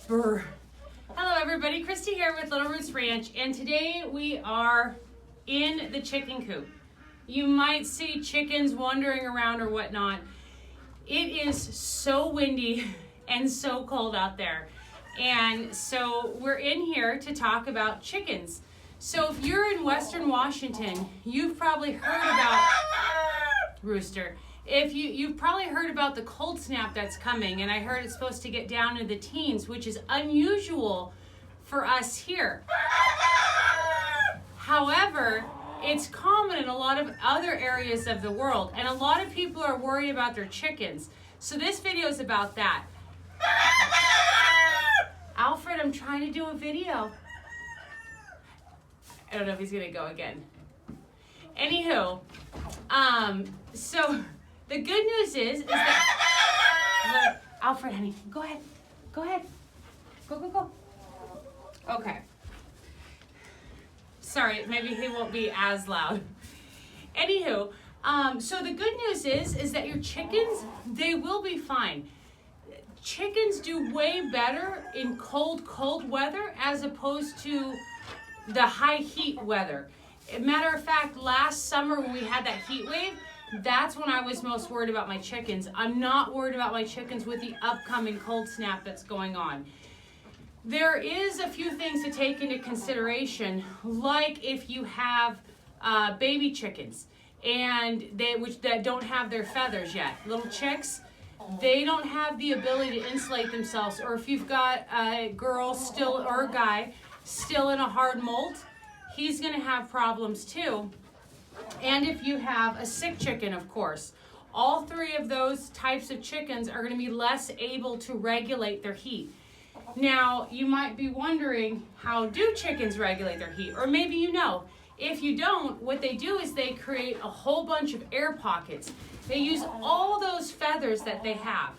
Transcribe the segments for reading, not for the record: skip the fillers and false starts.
Brr. Hello everybody, Christy here with Little Roots Ranch, and today we are in the chicken coop. You might see chickens wandering around or whatnot. It is so windy and so cold out there, and so we're in here to talk about chickens. So if you're in Western Washington, you've probably heard about Rooster. If you've probably heard about the cold snap that's coming, and I heard it's supposed to get down to the teens, which is unusual for us here. However, it's common in a lot of other areas of the world, and a lot of people are worried about their chickens. So this video is about that. Alfred, I'm trying to do a video. I don't know if he's gonna go again. Anywho, so the good news is that Alfred, honey, go ahead, go. Okay. Sorry, maybe he won't be as loud. Anywho, so the good news is that your chickens, they will be fine. Chickens do way better in cold weather as opposed to the high heat weather. Matter of fact, last summer when we had that heat wave, that's when I was most worried about my chickens. I'm not worried about my chickens with the upcoming cold snap that's going on. There is a few things to take into consideration, like if you have baby chickens and that don't have their feathers yet. Little chicks, they don't have the ability to insulate themselves, or if you've got a girl still or a guy still in a hard molt, he's gonna have problems too. And if you have a sick chicken, of course, all three of those types of chickens are gonna be less able to regulate their heat. Now, you might be wondering, how do chickens regulate their heat? Or maybe you know. If you don't, what they do is they create a whole bunch of air pockets. They use all those feathers that they have,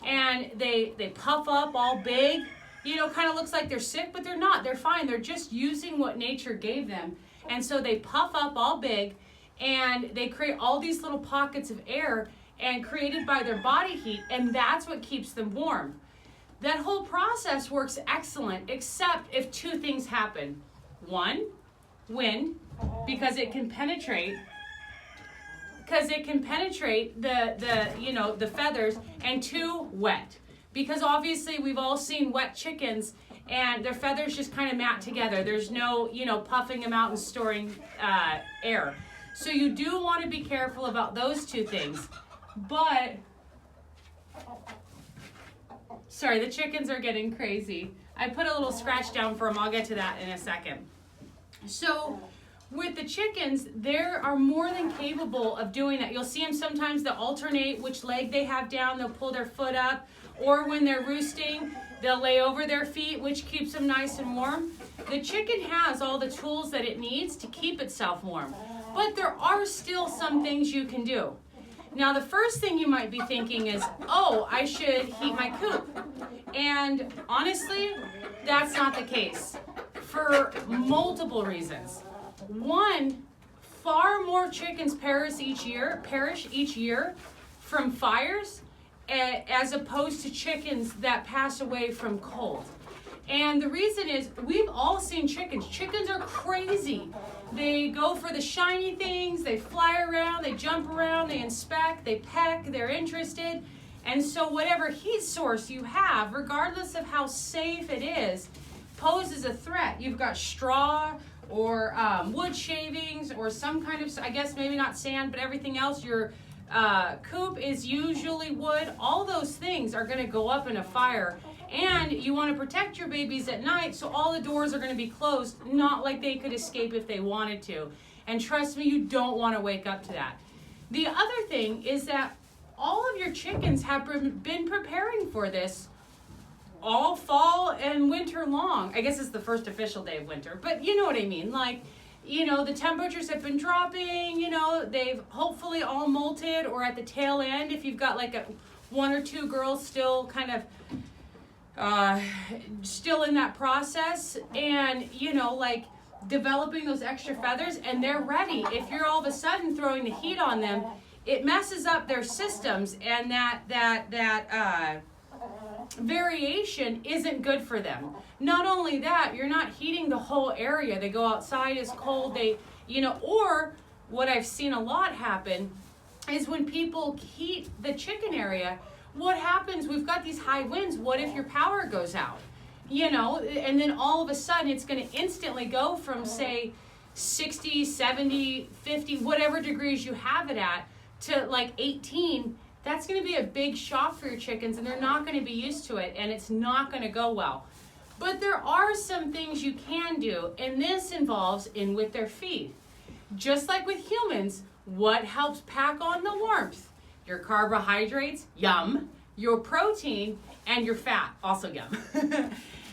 and they puff up all big. You know, kind of looks like they're sick, but they're not. They're fine. They're just using what nature gave them. And so they puff up all big, and they create all these little pockets of air and created by their body heat, and that's what keeps them warm. That whole process works excellent, except if two things happen. One, wind, because it can penetrate the feathers, and two, wet. Because obviously we've all seen wet chickens and their feathers just kind of mat together. There's no, puffing them out and storing air. So you do want to be careful about those two things. But, sorry, the chickens are getting crazy. I put a little scratch down for them. I'll get to that in a second. So with the chickens, they are more than capable of doing that. You'll see them sometimes, they'll alternate which leg they have down. They'll pull their foot up. Or when they're roosting, they'll lay over their feet, which keeps them nice and warm. The chicken has all the tools that it needs to keep itself warm. But there are still some things you can do. Now, the first thing you might be thinking is, oh, I should heat my coop. And honestly, that's not the case for multiple reasons. One, far more chickens perish each year from fires as opposed to chickens that pass away from cold. And the reason is, we've all seen chickens. Chickens are crazy. They go for the shiny things, they fly around, they jump around, they inspect, they peck, they're interested. And so whatever heat source you have, regardless of how safe it is, poses a threat. You've got straw or wood shavings or some kind of, I guess maybe not sand, but everything else. Your coop is usually wood. All those things are going to go up in a fire. And you want to protect your babies at night, so all the doors are going to be closed, not like they could escape if they wanted to. And trust me, you don't want to wake up to that. The other thing is that all of your chickens have been preparing for this all fall and winter long. I guess it's the first official day of winter, but you know what I mean. Like, the temperatures have been dropping, they've hopefully all molted, or at the tail end, if you've got like one or two girls still kind of still in that process, and developing those extra feathers, and they're ready. If you're all of a sudden throwing the heat on them, it messes up their systems, and that variation isn't good for them. Not only that, you're not heating the whole area. They go outside, it's cold, they, or what I've seen a lot happen is when people heat the chicken area, what happens, we've got these high winds, what if your power goes out? And then all of a sudden it's going to instantly go from, say, 60, 70, 50, whatever degrees you have it at, to like 18. That's going to be a big shock for your chickens, and they're not going to be used to it, and it's not going to go well. But there are some things you can do, and this involves with their feed. Just like with humans, what helps pack on the warmth? Your carbohydrates, yum. Your protein, and your fat, also yum.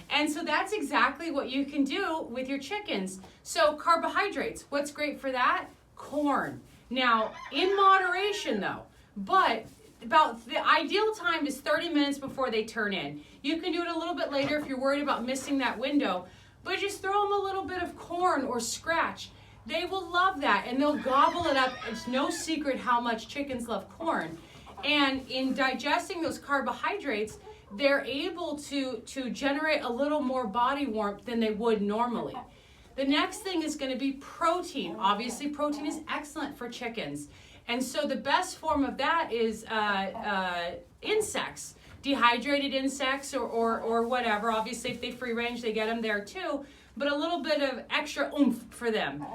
And so that's exactly what you can do with your chickens. So carbohydrates, what's great for that? Corn. Now, in moderation though, but about the ideal time is 30 minutes before they turn in. You can do it a little bit later if you're worried about missing that window, but just throw them a little bit of corn or scratch. They will love that, and they'll gobble it up. It's no secret how much chickens love corn. And in digesting those carbohydrates, they're able to generate a little more body warmth than they would normally. The next thing is going to be protein. Obviously, protein is excellent for chickens. And so the best form of that is insects, dehydrated insects or whatever. Obviously, if they free range, they get them there too. But a little bit of extra oomph for them.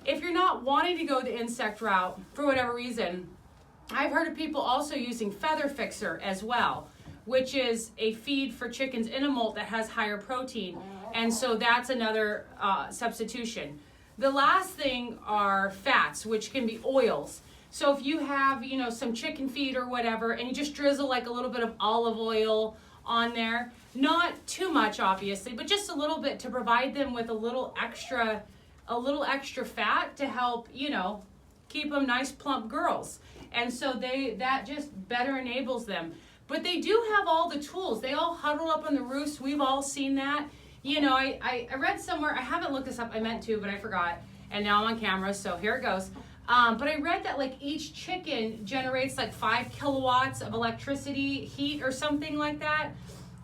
If you're not wanting to go the insect route for whatever reason, I've heard of people also using feather fixer as well, which is a feed for chickens in a molt that has higher protein. And so that's another substitution. The last thing are fats, which can be oils. So if you have, some chicken feed or whatever, and you just drizzle like a little bit of olive oil on there, not too much obviously, but just a little bit to provide them with a little extra fat to help, keep them nice plump girls. And so that just better enables them. But they do have all the tools. They all huddle up on the roofs. We've all seen that. I read somewhere, I haven't looked this up, I meant to, but I forgot. And now I'm on camera, so here it goes. But I read that like each chicken generates like 5 kilowatts of electricity, heat or something like that.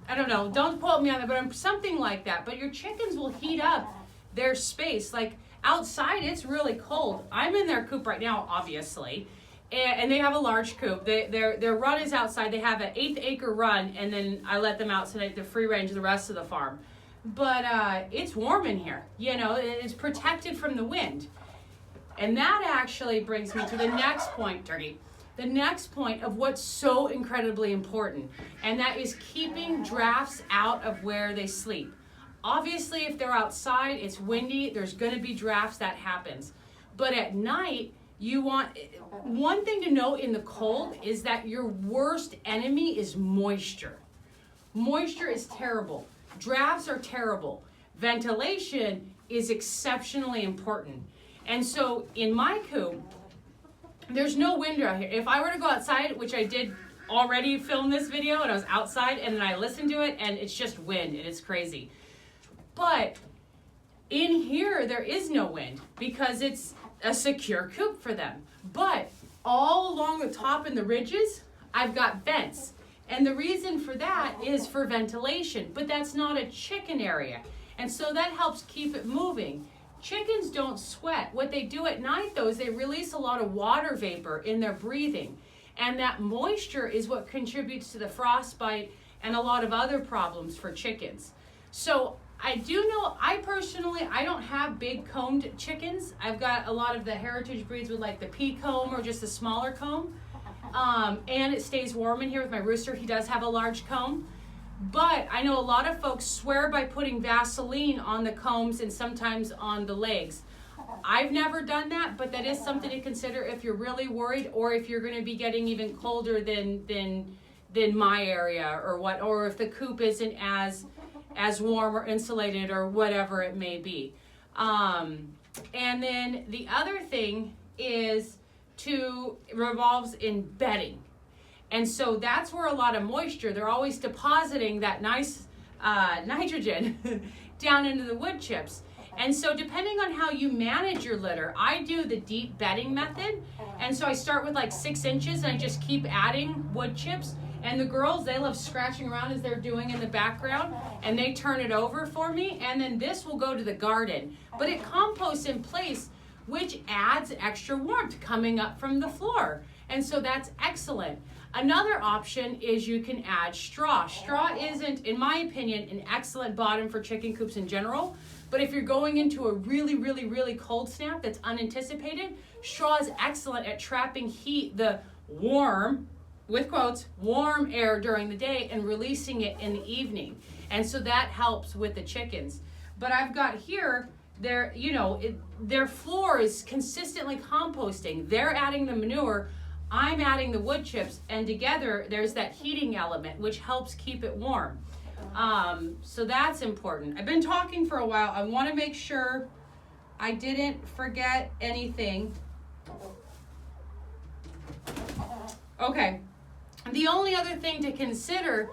I don't know, don't quote me on that, but something like that. But your chickens will heat up their space. Like outside, it's really cold. I'm in their coop right now, obviously. And they have a large coop. Their run is outside. They have an 1/8 acre run, and then I let them out so they free range the rest of the farm. But it's warm in here. It's protected from the wind. And that actually brings me to the next point, Turkey. The next point of what's so incredibly important, and that is keeping drafts out of where they sleep. Obviously, if they're outside, it's windy, there's going to be drafts, that happens. But at night, one thing to note in the cold is that your worst enemy is moisture. Moisture is terrible. Drafts are terrible. Ventilation is exceptionally important. And so in my coop, there's no window out here. If I were to go outside, which I did already film this video, and I was outside and then I listened to it, and it's just wind and it's crazy. But in here, there is no wind because it's a secure coop for them. But all along the top and the ridges, I've got vents. And the reason for that is for ventilation, but that's not a chicken area. And so that helps keep it moving. Chickens don't sweat. What they do at night, though, is they release a lot of water vapor in their breathing. And that moisture is what contributes to the frostbite and a lot of other problems for chickens. So I do know, I don't have big combed chickens. I've got a lot of the heritage breeds with like the pea comb or just a smaller comb. And it stays warm in here with my rooster. He does have a large comb. But I know a lot of folks swear by putting Vaseline on the combs and sometimes on the legs. I've never done that, but that is something to consider if you're really worried, or if you're going to be getting even colder than my area, or if the coop isn't as warm or insulated or whatever it may be. And then the other thing revolves in bedding. And so that's where a lot of moisture, they're always depositing that nice nitrogen down into the wood chips. And so depending on how you manage your litter, I do the deep bedding method. And so I start with like 6 inches and I just keep adding wood chips. And the girls, they love scratching around as they're doing in the background, and they turn it over for me, and then this will go to the garden. But it composts in place, which adds extra warmth coming up from the floor. And so that's excellent. Another option is you can add straw. Straw isn't, in my opinion, an excellent bottom for chicken coops in general, but if you're going into a really, really, really cold snap that's unanticipated, straw is excellent at trapping heat, the warm, with quotes, warm air during the day and releasing it in the evening. And so that helps with the chickens. But I've got here, their floor is consistently composting. They're adding the manure, I'm adding the wood chips, and together there's that heating element which helps keep it warm. So that's important. I've been talking for a while. I want to make sure I didn't forget anything. Okay. The only other thing to consider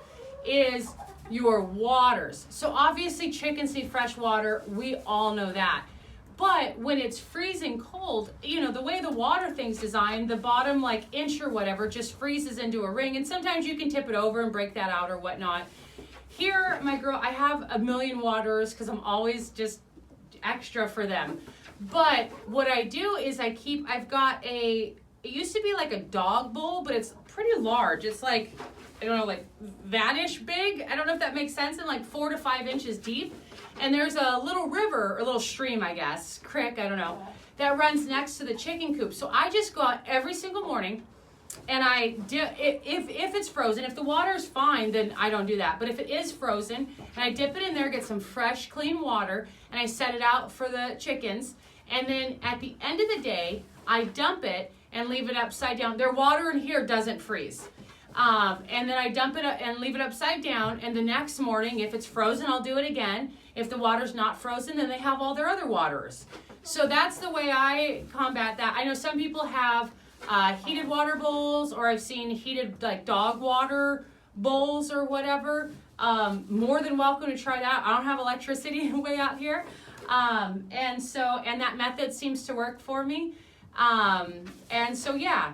is your waters. So obviously chickens need fresh water. We all know that. But when it's freezing cold, the way the water thing's designed, the bottom like inch or whatever just freezes into a ring. And sometimes you can tip it over and break that out or whatnot. Here, my girl, I have a million waters because I'm always just extra for them. But what I do is I've got it used to be like a dog bowl, but it's pretty large. It's like, I don't know, like that-ish big. I don't know if that makes sense, and like 4 to 5 inches deep. And there's a little river, or a little stream, I guess, creek, I don't know, that runs next to the chicken coop. So I just go out every single morning, and if it's frozen, if the water's fine, then I don't do that. But if it is frozen, and I dip it in there, get some fresh, clean water, and I set it out for the chickens. And then at the end of the day, I dump it and leave it upside down. Their water in here doesn't freeze. And then I dump it and leave it upside down. And the next morning, if it's frozen, I'll do it again. If the water's not frozen, then they have all their other waters. So that's the way I combat that. I know some people have heated water bowls, or I've seen heated like dog water bowls or whatever. More than welcome to try that. I don't have electricity way out here. And that method seems to work for me. And so, yeah,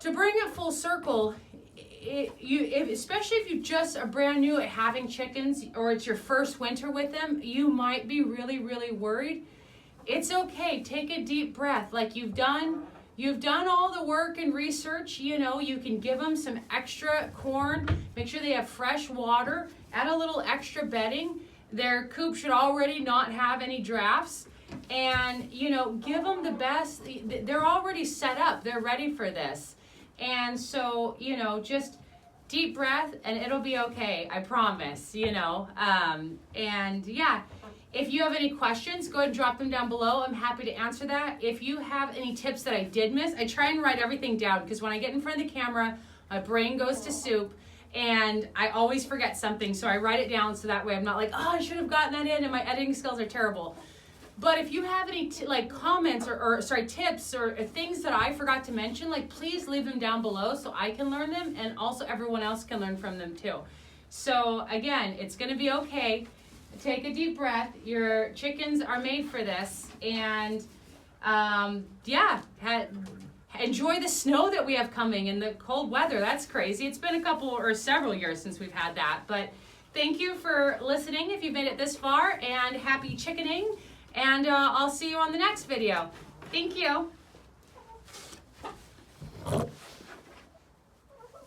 to bring it full circle, especially if you just are brand new at having chickens, or it's your first winter with them, you might be really, really worried. It's okay. Take a deep breath. Like you've done all the work and research. You can give them some extra corn. Make sure they have fresh water. Add a little extra bedding. Their coop should already not have any drafts. And, give them the best. They're already set up. They're ready for this. And so, just deep breath and it'll be okay. I promise, and yeah, if you have any questions, go ahead and drop them down below. I'm happy to answer that. If you have any tips that I did miss, I try and write everything down because when I get in front of the camera, my brain goes to soup and I always forget something. So I write it down so that way I'm not like, oh, I should have gotten that in, and my editing skills are terrible. But if you have any comments or tips or things that I forgot to mention, please leave them down below so I can learn them and also everyone else can learn from them too. So again, it's going to be okay. Take a deep breath. Your chickens are made for this. And enjoy the snow that we have coming and the cold weather. That's crazy. It's been several years since we've had that. But thank you for listening if you've made it this far, and happy chickening. And I'll see you on the next video. Thank you.